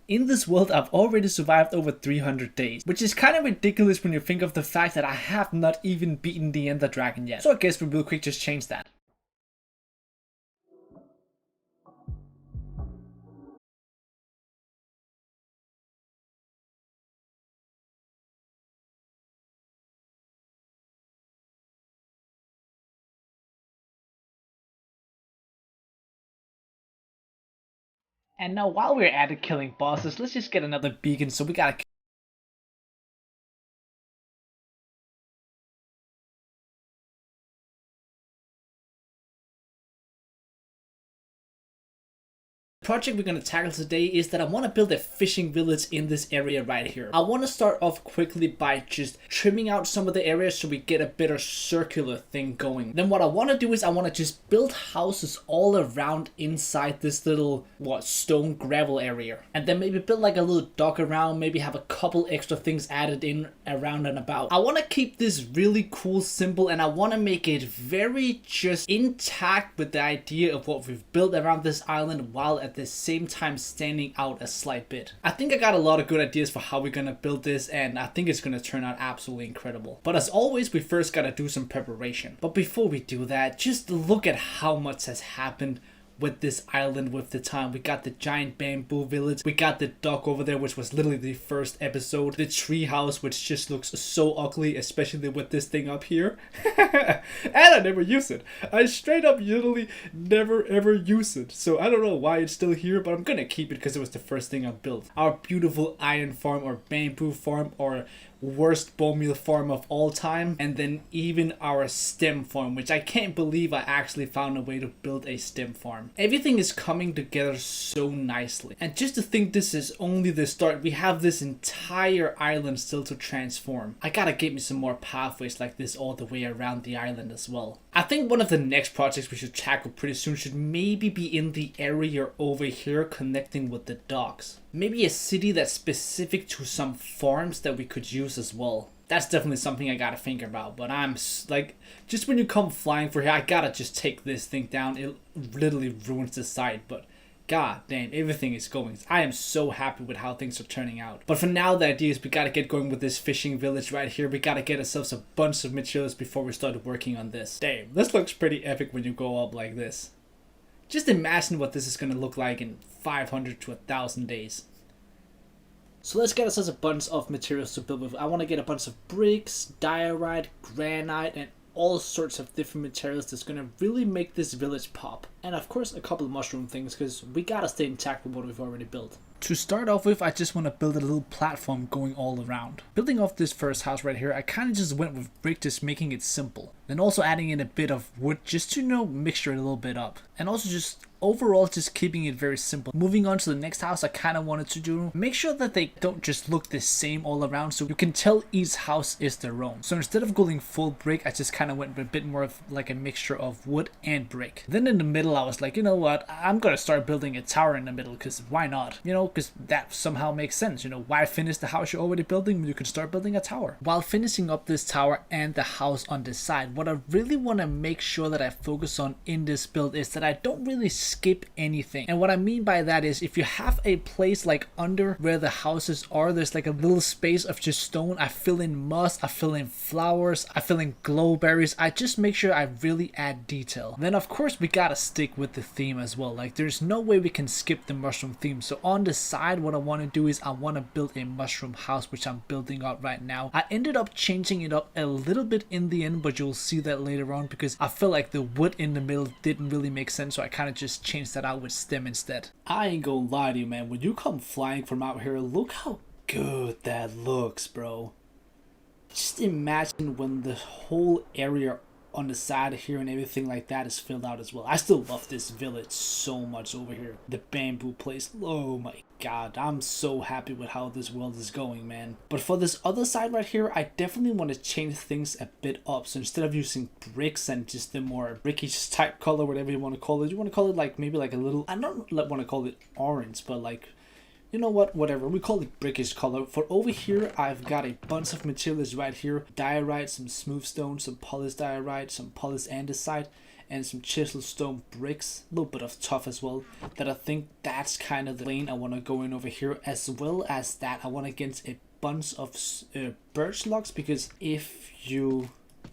In this world, I've already survived over 300 days, which is kind of ridiculous when you think of the fact that I have not even beaten the Ender Dragon yet. So I guess we will quick just change that. And now while we're at it killing bosses, let's just get another beacon, so we gotta project we're going to tackle today is that I want to build a fishing village in this area right here. I want to start off quickly by just trimming out some of the areas so we get a better circular thing going. Then what I want to do is I want to just build houses all around inside this little stone gravel area, and then maybe build like a little dock around, maybe have a couple extra things added in around and about. I want to keep this really cool simple, and I want to make it very just intact with the idea of what we've built around this island, while at the same time standing out a slight bit. I think I got a lot of good ideas for how we're gonna build this, and I think it's gonna turn out absolutely incredible. But as always, we first gotta do some preparation. But before we do that, just look at how much has happened with this island with the time. We got the giant bamboo village, we got the dock over there, which was literally the first episode, the tree house, which just looks so ugly, especially with this thing up here. And I never use it. I straight up literally never ever use it, so I don't know why it's still here, but I'm gonna keep it because it was the first thing I built. Our beautiful iron farm, or bamboo farm, or worst bone meal farm of all time, and then even our stem farm, which I can't believe I actually found a way to build a stem farm. Everything is coming together so nicely, and just to think this is only the start, we have this entire island still to transform. I gotta get me some more pathways like this all the way around the island as well. I think one of the next projects we should tackle pretty soon should maybe be in the area over here connecting with the docks. Maybe a city that's specific to some farms that we could use as well. That's definitely something I gotta think about, but I'm like, just when you come flying for here, I gotta just take this thing down. It literally ruins the site, but god damn, everything is going. I am so happy with how things are turning out. But for now, the idea is we gotta get going with this fishing village right here. We gotta get ourselves a bunch of materials before we start working on this. Damn, this looks pretty epic when you go up like this. Just imagine what this is gonna look like in 500 to 1,000 days. So let's get ourselves a bunch of materials to build with. I want to get a bunch of bricks, diorite, granite, and all sorts of different materials that's going to really make this village pop. And of course a couple of mushroom things, because we gotta stay intact with what we've already built. To start off with, I just want to build a little platform going all around. Building off this first house right here, I kind of just went with brick, just making it simple. Then also adding in a bit of wood just to, mixture it a little bit up. And also just overall just keeping it very simple. Moving on to the next house, I kind of wanted to make sure that they don't just look the same all around, so you can tell each house is their own. So instead of going full brick, I just kind of went with a bit more of like a mixture of wood and brick. Then in the middle, I was like, you know what, I'm gonna start building a tower in the middle, because why not? Because that somehow makes sense. Why finish the house you're already building when you can start building a tower? While finishing up this tower and the house on this side, what I really want to make sure that I focus on in this build is that I don't really skip anything. And what I mean by that is, if you have a place like under where the houses are, there's like a little space of just stone, I fill in moss, I fill in flowers, I fill in glowberries. I just make sure I really add detail. Then of course we gotta stick with the theme as well. Like, there's no way we can skip the mushroom theme. So on the side, what I want to do is I want to build a mushroom house, which I'm building out right now. I ended up changing it up a little bit in the end, but you'll see that later on, because I feel like the wood in the middle didn't really make sense, so I kind of just changed that out with stem instead. I ain't gonna lie to you, man, when you come flying from out here, look how good that looks, bro. Just imagine when the whole area on the side here and everything like that is filled out as well. I still love this village so much over here. The bamboo place, oh my god, I'm so happy with how this world is going, man. But for this other side right here, I definitely want to change things a bit up. So instead of using bricks and just the more brickish type color, whatever you want to call it, you want to call it like maybe like a little, I don't want to call it orange, but like, you know what, whatever, we call it brickish color. For over here, I've got a bunch of materials right here. Diorite, some smooth stone, some polished diorite, some polished andesite, and some chiseled stone bricks, a little bit of tuff as well. That I think that's kind of the lane I want to go in over here, as well as that I want to get a bunch of birch logs, because if you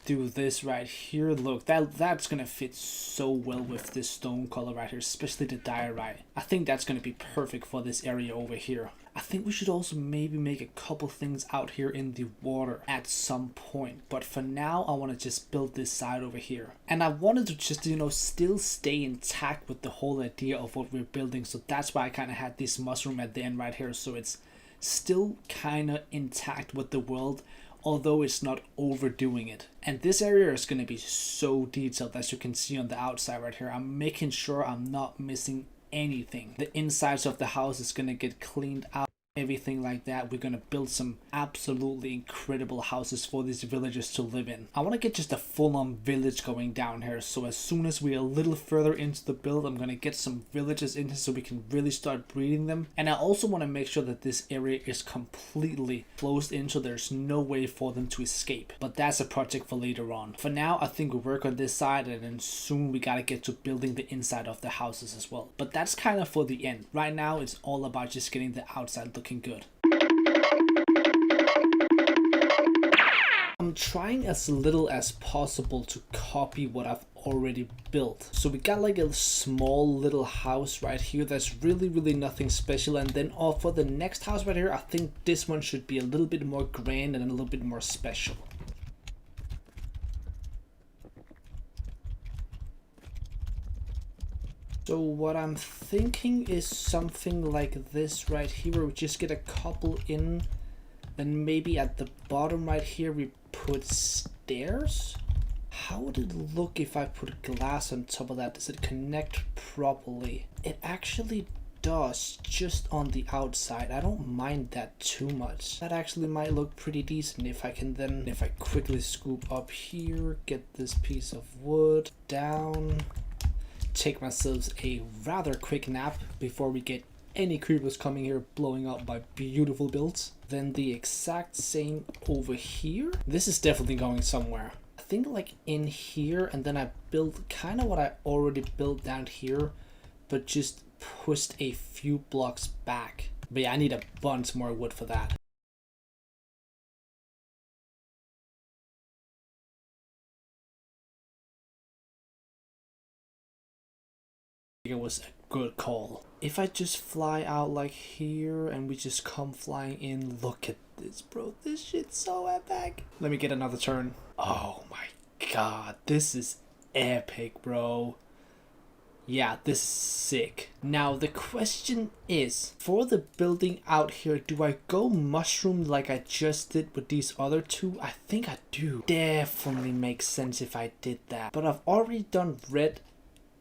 do this right here, look, that's gonna fit so well with this stone color right here, especially the diorite. I think that's gonna be perfect for this area over here. I think we should also maybe make a couple things out here in the water at some point, but for now I want to just build this side over here, and I wanted to just, you know, still stay intact with the whole idea of what we're building. So that's why I kind of had this mushroom at the end right here, so it's still kind of intact with the world, although it's not overdoing it. And this area is going to be so detailed, as you can see on the outside right here. I'm making sure I'm not missing anything. The insides of the house is going to get cleaned out, everything like that. We're going to build some absolutely incredible houses for these villagers to live in. I want to get just a full-on village going down here, so as soon as we're a little further into the build, I'm going to get some villagers in here so we can really start breeding them. And I also want to make sure that this area is completely closed in, so there's no way for them to escape, but that's a project for later on. For now, I think we work on this side, and then soon we got to get to building the inside of the houses as well, but that's kind of for the end. Right now it's all about just getting the outside looking good. I'm trying as little as possible to copy what I've already built. So we got like a small little house right here that's really nothing special, and then for the next house right here, I think this one should be a little bit more grand and a little bit more special. So what I'm thinking is something like this right here, where we just get a couple in, then maybe at the bottom right here we put stairs. How would it look if I put glass on top of that? Does it connect properly? It actually does, just on the outside. I don't mind that too much. That actually might look pretty decent if I can then, if I quickly scoop up here, get this piece of wood down, take myself a rather quick nap before we get any creepers coming here blowing up my beautiful builds. Then the exact same over here. This is definitely going somewhere. I think like in here, and then I built kind of what I already built down here, but just pushed a few blocks back. But yeah, I need a bunch more wood for that. It was a good call. If I just fly out like here and we just come flying in, look at this, bro. This shit's so epic. Let me get another turn. Oh my god, this is epic, bro. Yeah, this is sick. Now the question is, for the building out here, do I go mushroom like I just did with these other two? I think I do. Definitely makes sense if I did that. But I've already done red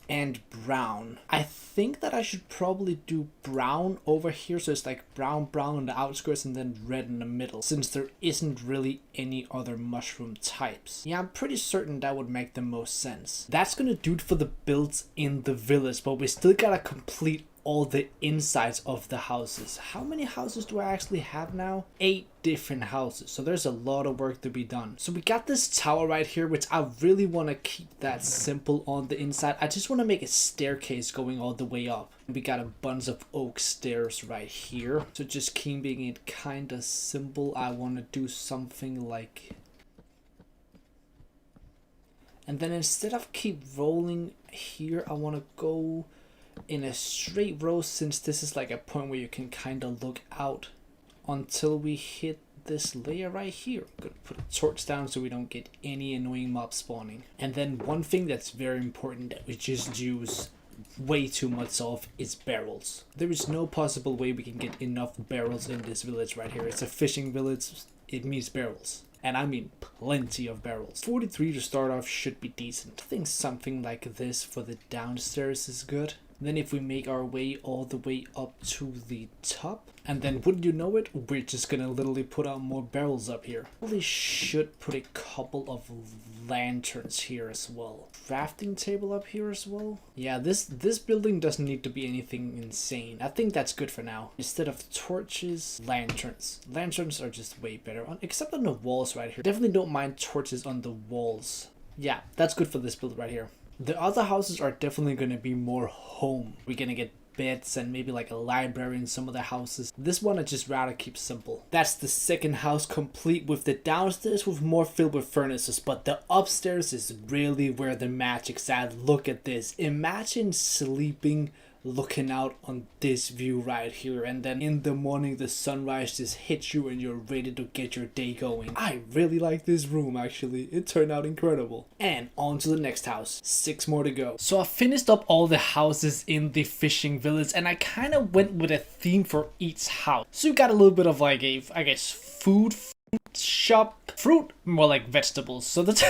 and brown. I think that I should probably do brown over here, so it's like brown on the outskirts and then red in the middle, since there isn't really any other mushroom types. Yeah, I'm pretty certain that would make the most sense. That's gonna do it for the builds in the village, but we still gotta complete all the insides of the houses. How many houses do I actually have now? 8 different houses, so there's a lot of work to be done. So we got this tower right here, which I really want to keep that simple on the inside. I just want to make a staircase going all the way up. We got a bunch of oak stairs right here, so just keeping it kind of simple. I want to do something like, and then instead of keep rolling here, I want to go in a straight row, since this is like a point where you can kind of look out until we hit this layer right here. I'm gonna put a torch down so we don't get any annoying mobs spawning. And then one thing that's very important that we just use way too much of is barrels. There is no possible way we can get enough barrels in this village right here. It's a fishing village, it means barrels. And I mean plenty of barrels. 43 to start off should be decent. I think something like this for the downstairs is good. Then if we make our way all the way up to the top, and then wouldn't you know it, we're just gonna literally put out more barrels up here. Probably should put a couple of lanterns here as well. Crafting table up here as well. Yeah, this building doesn't need to be anything insane. I think that's good for now. Instead of torches, lanterns. Lanterns are just way better, except on the walls right here. Definitely don't mind torches on the walls. Yeah, that's good for this build right here. The other houses are definitely going to be more home. We're going to get beds and maybe like a library in some of the houses. This one I just rather keep simple. That's the second house, complete with the downstairs with more filled with furnaces, but the upstairs is really where the magic's at. Look at this. Imagine sleeping looking out on this view right here, and then in the morning the sunrise just hits you and you're ready to get your day going. I really like this room actually. It turned out incredible. And on to the next house. 6 more to go. So I finished up all the houses in the fishing village and I kind of went with a theme for each house. So you got a little bit of like a, I guess, food shop, fruit, more like vegetables. So that's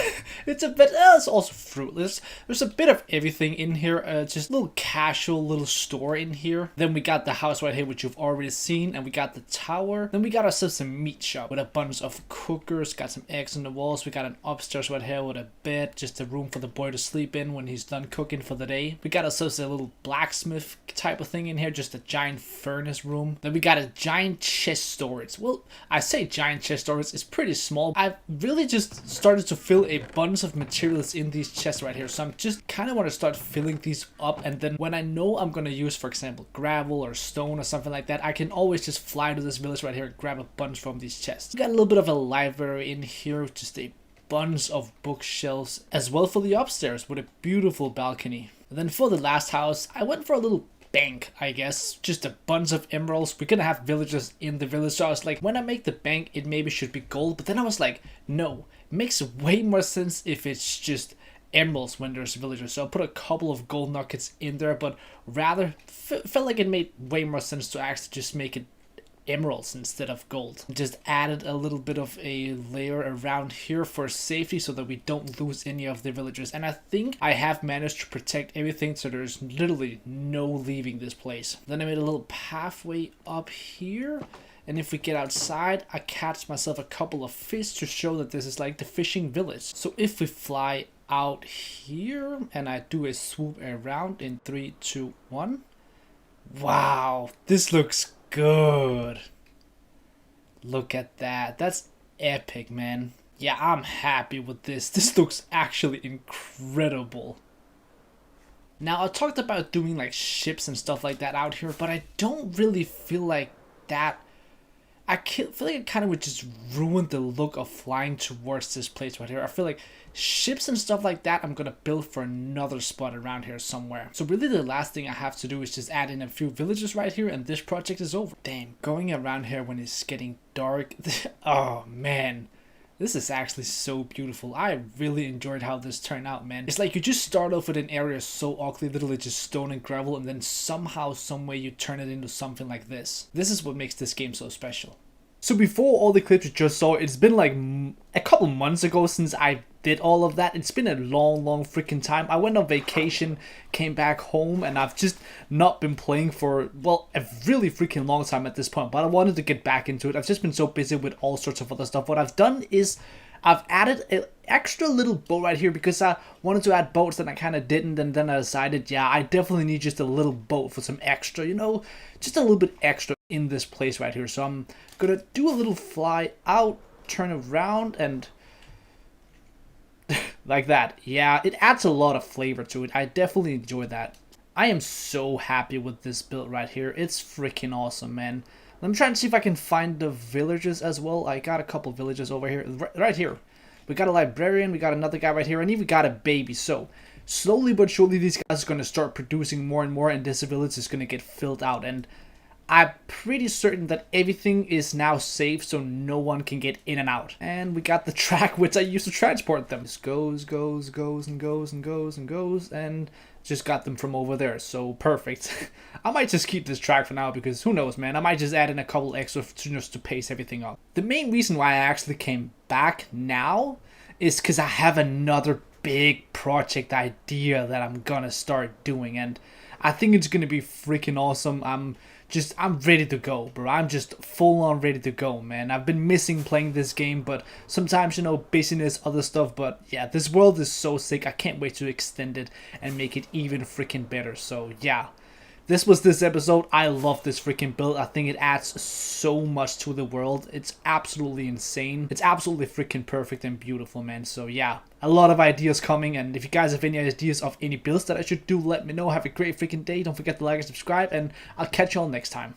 it's a bit it's also fruitless. There's a bit of everything in here. Just a little casual little store in here. Then we got the house right here, which you've already seen, and we got the tower. Then we got ourselves a meat shop with a bunch of cookers, got some eggs on the walls. We got an upstairs right here with a bed, just a room for the boy to sleep in when he's done cooking for the day. We got ourselves a little blacksmith type of thing in here, just a giant furnace room. Then we got a giant chest storage. Well, I say giant chest storage, it's pretty small. I've really just started to fill a bunch of materials in these chests right here, so I'm just kind of want to start filling these up, and then when I know I'm going to use, for example, gravel or stone or something like that, I can always just fly to this village right here and grab a bunch from these chests. We got a little bit of a library in here, just a bunch of bookshelves as well for the upstairs with a beautiful balcony. And then for the last house, I went for a little bank, I guess. Just a bunch of emeralds. We're gonna have villagers in the village, so I was like, when I make the bank, it maybe should be gold, but then I was like, no, it makes way more sense if it's just emeralds when there's villagers. So I put a couple of gold nuggets in there, but rather felt like it made way more sense to actually just make it emeralds instead of gold. Just added a little bit of a layer around here for safety so that we don't lose any of the villagers, and I think I have managed to protect everything so there's literally no leaving this place. Then I made a little pathway up here, and if we get outside I catch myself a couple of fish to show that this is like the fishing village. So if we fly out here and I do a swoop around in 3, 2, 1, wow, this looks good. Look at that. That's epic, man. Yeah, I'm happy with this. This looks actually incredible. Now, I talked about doing like ships and stuff like that out here, but I don't really feel like that. I feel like it kind of would just ruin the look of flying towards this place right here. I feel like ships and stuff like that I'm gonna build for another spot around here somewhere. So really the last thing I have to do is just add in a few villages right here and this project is over. Damn, going around here when it's getting dark. Oh man, this is actually so beautiful. I really enjoyed how this turned out, man. It's like you just start off with an area so ugly, literally just stone and gravel, and then somehow, some way you turn it into something like this. This is what makes this game so special. So before all the clips you just saw, it's been like a couple months ago since I did all of that. It's been a long freaking time. I went on vacation, came back home, and I've just not been playing for, well, a really freaking long time at this point, but I wanted to get back into it. I've just been so busy with all sorts of other stuff. What I've done is I've added an extra little boat right here because I wanted to add boats and I kind of didn't, and then I decided, yeah, I definitely need just a little boat for some extra, you know, just a little bit extra in this place right here. So I'm gonna do a little fly out, turn around, and like that. Yeah, it adds a lot of flavor to it. I definitely enjoy that. I am so happy with this build right here. It's freaking awesome, man. Let me try and see if I can find the villages as well. I got a couple villages over here, right here. We got a librarian, we got another guy right here, and even got a baby. So slowly but surely these guys are going to start producing more and more, and this village is going to get filled out. And I'm pretty certain that everything is now safe, so no one can get in and out. And we got the track which I use to transport them. This goes, and just got them from over there, so perfect. I might just keep this track for now because who knows, man. I might just add in a couple extra just to pace everything up. The main reason why I actually came back now is because I have another big project idea that I'm gonna start doing, and I think it's gonna be freaking awesome. I'm ready to go, bro. I'm just full on ready to go, man. I've been missing playing this game, but sometimes, you know, busyness, other stuff. But yeah, this world is so sick. I can't wait to extend it and make it even freaking better. So yeah, this was this episode. I love this freaking build. I think it adds so much to the world. It's absolutely insane. It's absolutely freaking perfect and beautiful, man. So yeah, a lot of ideas coming, and if you guys have any ideas of any builds that I should do, let me know. Have a great freaking day. Don't forget to like and subscribe, and I'll catch y'all next time.